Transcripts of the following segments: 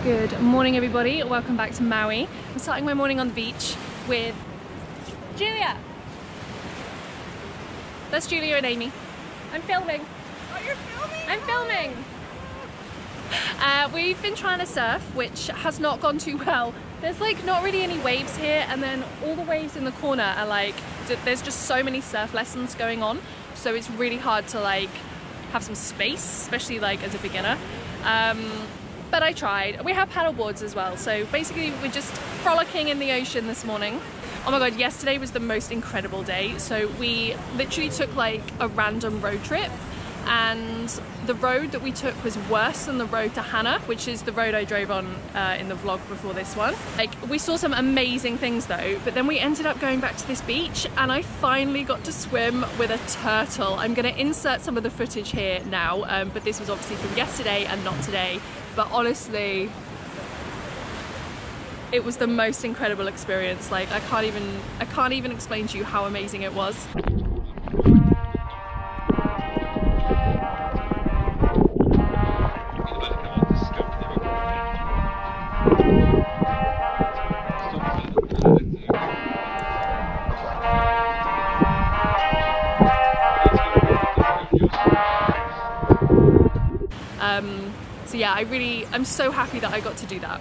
Good morning everybody, welcome back to Maui. I'm starting my morning on the beach with Julia. That's Julia and Amy. I'm filming. Oh, you're filming? I'm filming. We've been trying to surf, which has not gone too well. There's like not really any waves here, and then all the waves in the corner are like, there's just so many surf lessons going on, so it's really hard to like have some space, especially like as a beginner. But I tried. We have paddle boards as well, so basically we're just frolicking in the ocean this morning. Oh my god, yesterday was the most incredible day. So we literally took like a random road trip, and the road that we took was worse than the road to Hana, which is the road I drove on in the vlog before this one. Like, we saw some amazing things though, but then we ended up going back to this beach and I finally got to swim with a turtle. I'm gonna insert some of the footage here now, but this was obviously from yesterday and not today. But honestly, it was the most incredible experience. Like, I can't even explain to you how amazing it was. So yeah, I'm so happy that I got to do that.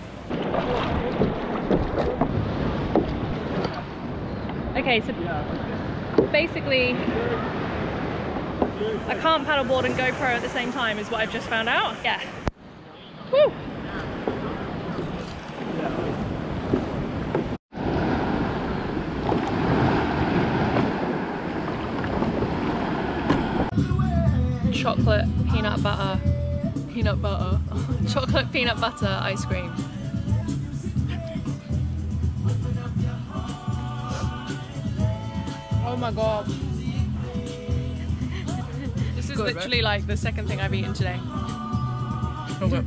Okay, so basically I can't paddleboard and GoPro at the same time is what I've just found out. Yeah. Woo! Chocolate peanut butter. Chocolate peanut butter ice cream. Oh my god. This is good, literally right? Like the second thing I've eaten today. Okay.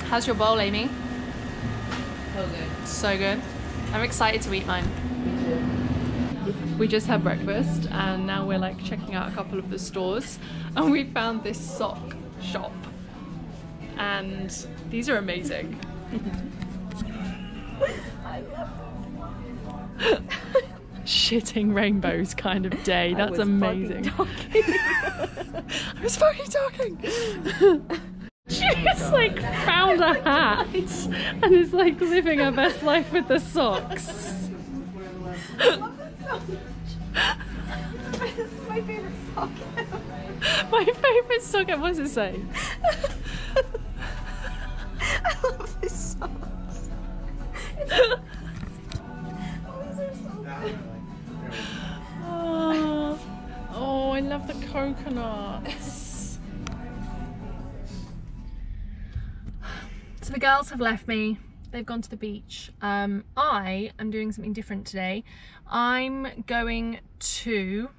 How's your bowl, Amy? So good. So good. I'm excited to eat mine. Me too. We just had breakfast and now we're like checking out a couple of the stores, and we found this sock shop and these are amazing. I love Shitting rainbows kind of day. That's amazing. I was fucking talking. She just like found a hat and is like living her best life with the socks. I love this so much. This is my favorite sock ever. My favorite sock ever. What does it say? I love this socks. Oh, I love the coconuts. So the girls have left me. They've gone to the beach. I am doing something different today. I'm going to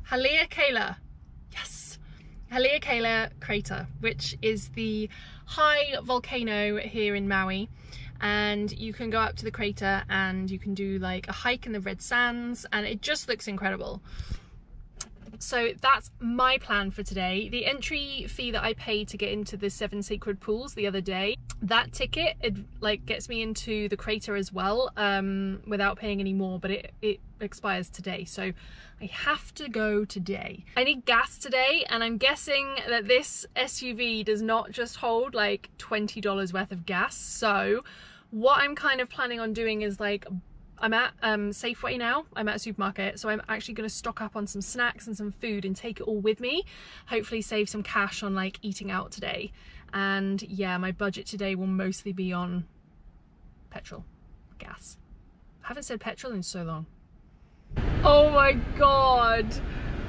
Haleakala. Yes. Haleakala crater, which is the high volcano here in Maui. And you can go up to the crater and you can do like a hike in the red sands, and it just looks incredible. So that's my plan for today. The entry fee that I paid to get into the 7 sacred pools the other day, that ticket, it like gets me into the crater as well, without paying any more, but it expires today. So I have to go today. I need gas today, and I'm guessing that this SUV does not just hold like $20 worth of gas. So what I'm kind of planning on doing is like, I'm at Safeway now, I'm at a supermarket, so I'm actually going to stock up on some snacks and some food and take it all with me. Hopefully save some cash on like eating out today. And yeah, my budget today will mostly be on petrol, gas. I haven't said petrol in so long. Oh my god.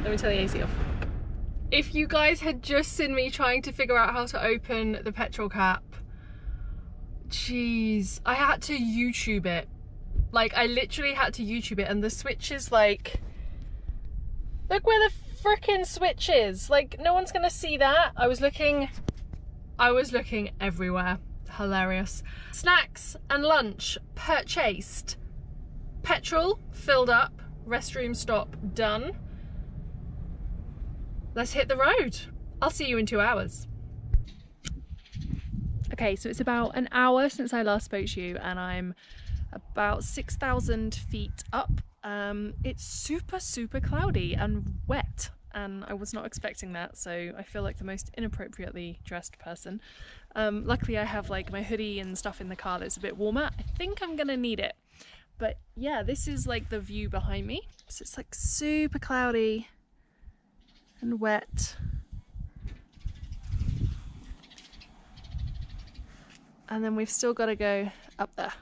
Let me turn the AC off. If you guys had just seen me trying to figure out how to open the petrol cap, jeez, I had to YouTube it. Like, I literally had to YouTube it, and the switch is like, look where the frickin' switch is. Like, no one's gonna see that. I was looking everywhere. Hilarious. Snacks and lunch purchased. Petrol filled up. Restroom stop done. Let's hit the road. I'll see you in 2 hours. Okay, so it's about an hour since I last spoke to you, and I'm about 6,000 feet up. It's super cloudy and wet, and I was not expecting that, so I feel like the most inappropriately dressed person. Luckily I have like my hoodie and stuff in the car that's a bit warmer. I think I'm gonna need it. But yeah, this is like the view behind me. So it's like super cloudy and wet. And then we've still got to go up there.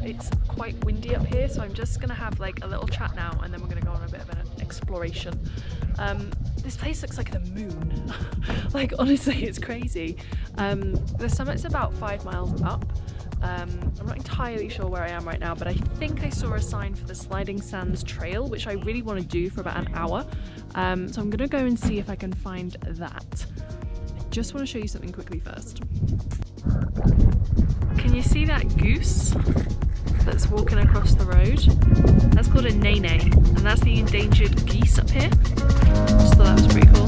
It's quite windy up here, so I'm just gonna have like a little chat now, and then we're gonna go on a bit of an exploration. This place looks like the moon. Like, honestly, it's crazy. The summit's about 5 miles up. I'm not entirely sure where I am right now, but I think I saw a sign for the Sliding Sands Trail, which I really want to do for about an hour. So I'm gonna go and see if I can find that. I just want to show you something quickly first. Can you see that goose that's walking across the road? That's called a nene, and that's the endangered geese up here. Just thought that was pretty cool.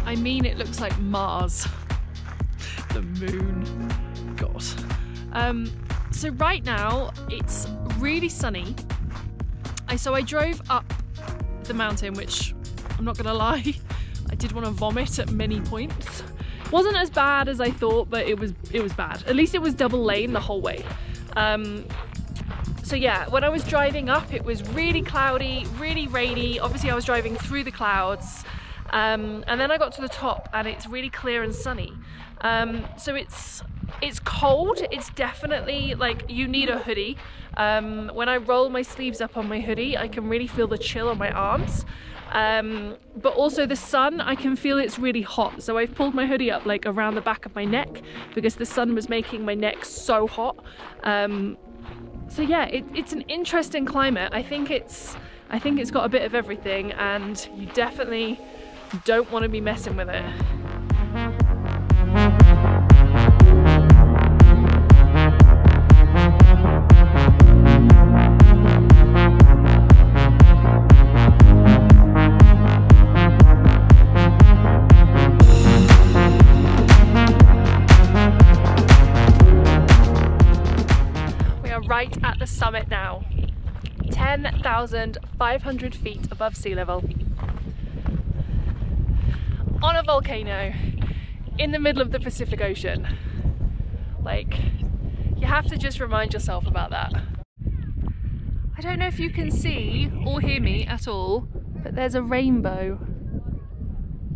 I mean, it looks like Mars. The moon. God. So right now it's really sunny. So I drove up the mountain, which I'm not gonna lie, I did want to vomit at many points. Wasn't as bad as I thought, but it was bad. At least it was double lane the whole way. So yeah, when I was driving up, it was really cloudy, really rainy. Obviously I was driving through the clouds. And then I got to the top and it's really clear and sunny. So it's cold. It's definitely like, you need a hoodie. When I roll my sleeves up on my hoodie, I can really feel the chill on my arms. But also the sun, I can feel it's really hot. So I've pulled my hoodie up like around the back of my neck because the sun was making my neck so hot. So yeah, it's an interesting climate. I think it's got a bit of everything, and you definitely don't want to be messing with it. We are right at the summit now. 10,500 feet above sea level. On a volcano in the middle of the Pacific Ocean. Like, you have to just remind yourself about that. I don't know if you can see or hear me at all, but there's a rainbow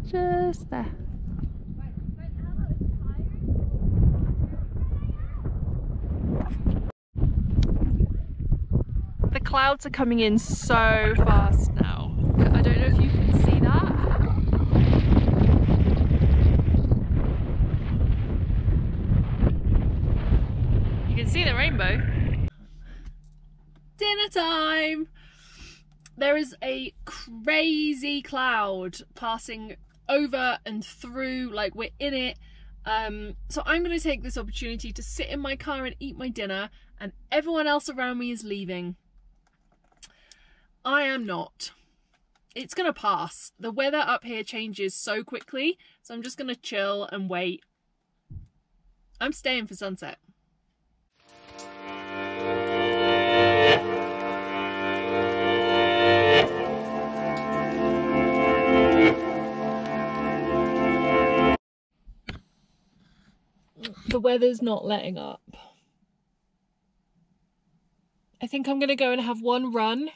just there. clouds are coming in so fast now. I don't know if you can see that. You can see the rainbow. Dinner time! There is a crazy cloud passing over and through, like we're in it. So I'm going to take this opportunity to sit in my car and eat my dinner, and everyone else around me is leaving. I am not. It's going to pass. The weather up here changes so quickly, so I'm just going to chill and wait. I'm staying for sunset. The weather's not letting up. I think I'm going to go and have one run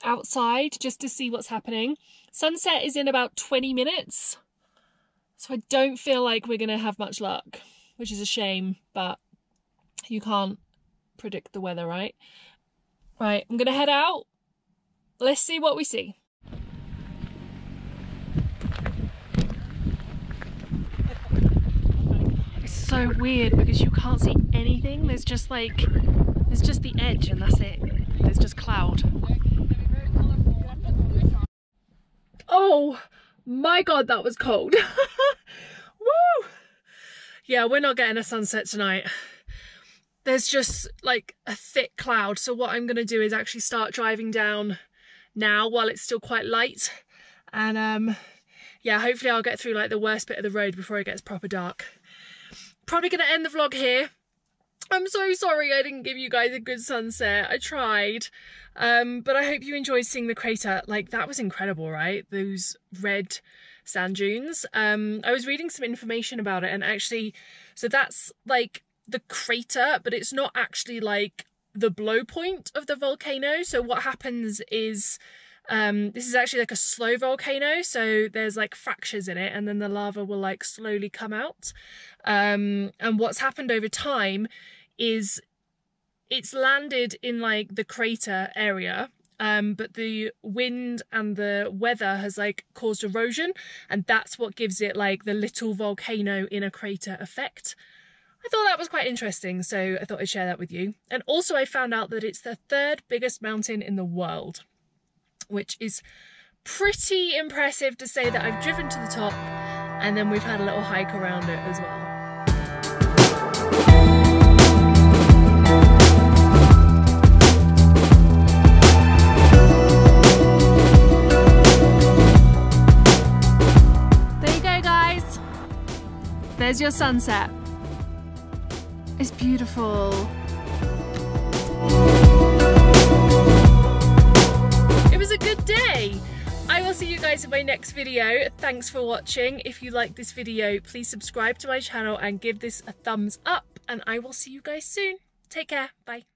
outside just to see what's happening. Sunset is in about 20 minutes, so I don't feel like we're going to have much luck, which is a shame, but you can't predict the weather, right? Right, I'm going to head out. Let's see what we see. So weird because you can't see anything. There's just the edge and that's it. There's just cloud. Oh my god, that was cold. Woo! Yeah, we're not getting a sunset tonight. There's just like a thick cloud. So what I'm gonna do is actually start driving down now while it's still quite light. And yeah, hopefully I'll get through like the worst bit of the road before it gets proper dark. Probably going to end the vlog here. I'm so sorry I didn't give you guys a good sunset. I tried. But I hope you enjoyed seeing the crater. Like, that was incredible, right? Those red sand dunes. I was reading some information about it, and actually, so that's like the crater, but it's not actually like the blow point of the volcano. So what happens is, this is actually like a slow volcano, so there's like fractures in it and then the lava will like slowly come out. And what's happened over time is it's landed in like the crater area, but the wind and the weather has like caused erosion, and that's what gives it like the little volcano in a crater effect. I thought that was quite interesting, so I thought I'd share that with you. And also I found out that it's the 3rd biggest mountain in the world, which is pretty impressive to say that I've driven to the top and then we've had a little hike around it as well. There you go, guys. There's your sunset. It's beautiful. A good day. I will see you guys in my next video. Thanks for watching. If you like this video, please subscribe to my channel and give this a thumbs up, and I will see you guys soon. Take care. Bye.